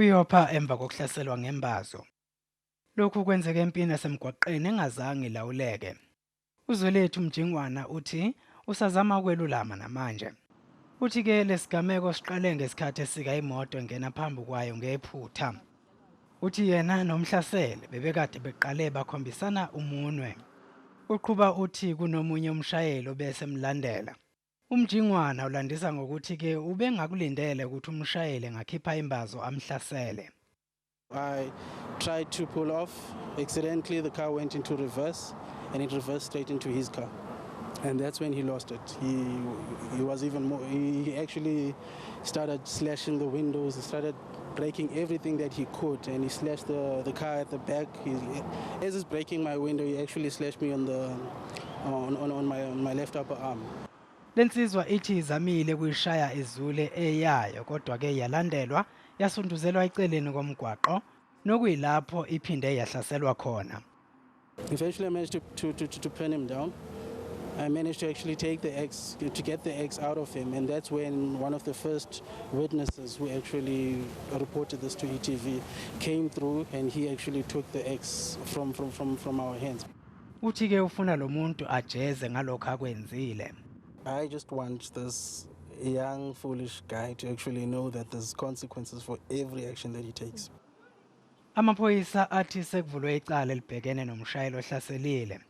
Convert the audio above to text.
uyopha emva kokuhlaselwa ngembazo. Lokhu kwenzeke empini yasemgwaqeni engazange ilawuleke. Uzwelethu Mjingwana uthi usazama ukwelulama namanje. Uthi-ke lesigameko siqale ngesikhathi esika imoto engena phambi kwayo ngephutha. Uthi yena nomhlasele bebekade beqale bakhombisana umunwe. Uqhuba uthi kunomunye umshayeli obese emlandela. Umjingwana ulandisa ngokuthi-ke ubengakulindele ukuthi umshayeli engakhipha imbazo amhlasele. I tried to pull off. Accidentally, the car went into reverse, and it reversed straight into his car. And that's when he lost it. He was even more. He actually started slashing the windows. He started breaking everything that he could, and he slashed the car at the back. As he's breaking my window, he actually slashed me on my left upper arm. Lensizwa ithi izamile kuyishaya ezule eyayo kodwa-ke yalandelwa yasunduzelwa eceleni komgwaqo nokuyilapho iphinde yahlaselwa khona. Eventually I managed to pin him down. I managed to actually take to get the X out of him, and that's when one of the first witnesses who actually reported this to ETV came through, and he actually took the X from our hands. Uthi-ke ufuna lo muntu ajeze ngalokho akwenzile. I just want this young, foolish guy to actually know that there's consequences for every action that he takes. Amaphoyisa athi sekuvulwe icala elibhekene nomshayeli ohlaselile.